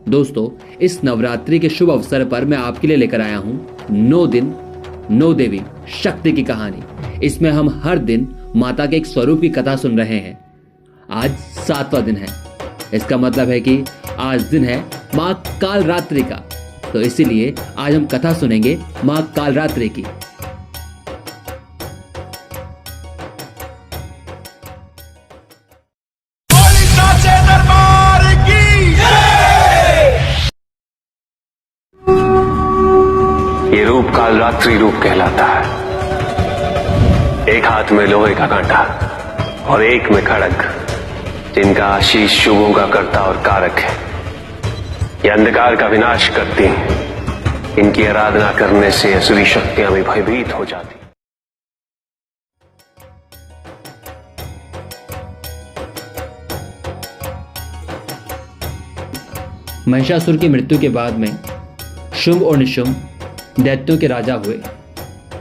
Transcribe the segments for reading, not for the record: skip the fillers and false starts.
दोस्तों, इस नवरात्रि के शुभ अवसर पर मैं आपके लिए लेकर आया हूँ 9 दिन 9 देवी शक्ति की कहानी। इसमें हम हर दिन माता के एक स्वरूप की कथा सुन रहे हैं। आज 7वां दिन है। इसका मतलब है कि आज दिन है माँ कालरात्रि का। तो इसीलिए आज हम कथा सुनेंगे माँ कालरात्रि की। ये रूप कालरात्रि रूप कहलाता है। एक हाथ में लोहे का कांटा और एक में खड़ग, जिनका आशीष शुभों का कर्ता और कारक है। ये अंधकार का विनाश करती हैं। इनकी आराधना करने से असुरी शक्तियां भी भयभीत हो जाती। महिषासुर की मृत्यु के बाद में शुंभ और निशुंभ दैत्यों के राजा हुए।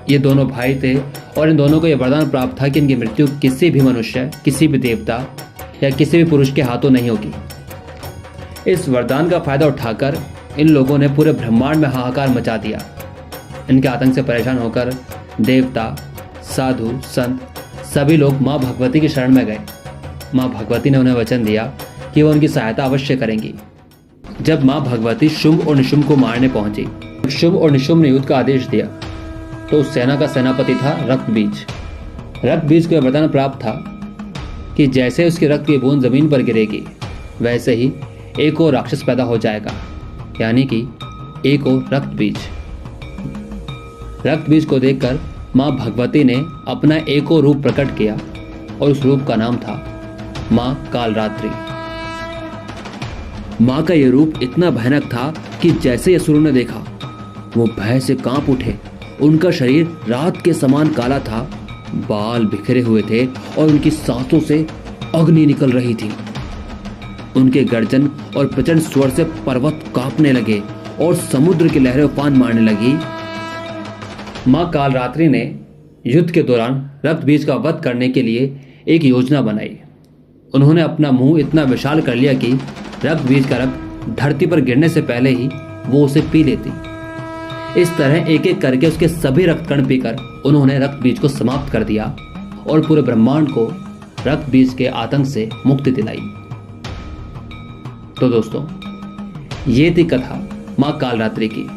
ये दोनों भाई थे और इन दोनों को यह वरदान प्राप्त था कि इनकी मृत्यु किसी भी मनुष्य, किसी भी देवता या किसी भी पुरुष के हाथों नहीं होगी। इस वरदान का फायदा उठाकर इन लोगों ने पूरे ब्रह्मांड में हाहाकार मचा दिया। इनके आतंक से परेशान होकर देवता, साधु, संत सभी लोग माँ भगवती की शरण में गए। माँ भगवती ने उन्हें वचन दिया कि वो उनकी सहायता अवश्य करेंगी। जब माँ भगवती शुंभ और निशुंभ को मारने पहुंची, शुंभ और निशुंभ ने युद्ध का आदेश दिया, तो उस सेना का सेनापति था रक्तबीज। रक्तबीज को यह वरदान प्राप्त था कि जैसे उसके रक्त की बूंद जमीन पर गिरेगी, वैसे ही एक और राक्षस पैदा हो जाएगा, यानी कि एक और रक्तबीज। रक्तबीज को देखकर माँ भगवती ने अपना एक और रूप प्रकट किया और उस रूप का नाम था माँ कालरात्रि। माँ का यह रूप इतना भयानक था कि जैसे असुरों ने देखा, वो भय से कांप उठे। उनका शरीर रात के समान काला था, बाल बिखरे हुए थे और उनकी सांसों से अग्नि निकल रही थी। उनके गर्जन और प्रचंड स्वर से पर्वत कांपने लगे और समुद्र की लहरें उफान मारने लगी। माँ कालरात्रि ने युद्ध के दौरान रक्तबीज का वध करने के लिए एक योजना बनाई। उन्होंने अपना मुंह इतना विशाल कर लिया कि रक्तबीज का रक्त धरती पर गिरने से पहले ही वो उसे पी लेती। इस तरह एक एक करके उसके सभी रक्तकण पीकर उन्होंने रक्तबीज को समाप्त कर दिया और पूरे ब्रह्मांड को रक्तबीज के आतंक से मुक्ति दिलाई। तो दोस्तों, ये थी कथा माँ कालरात्रि की।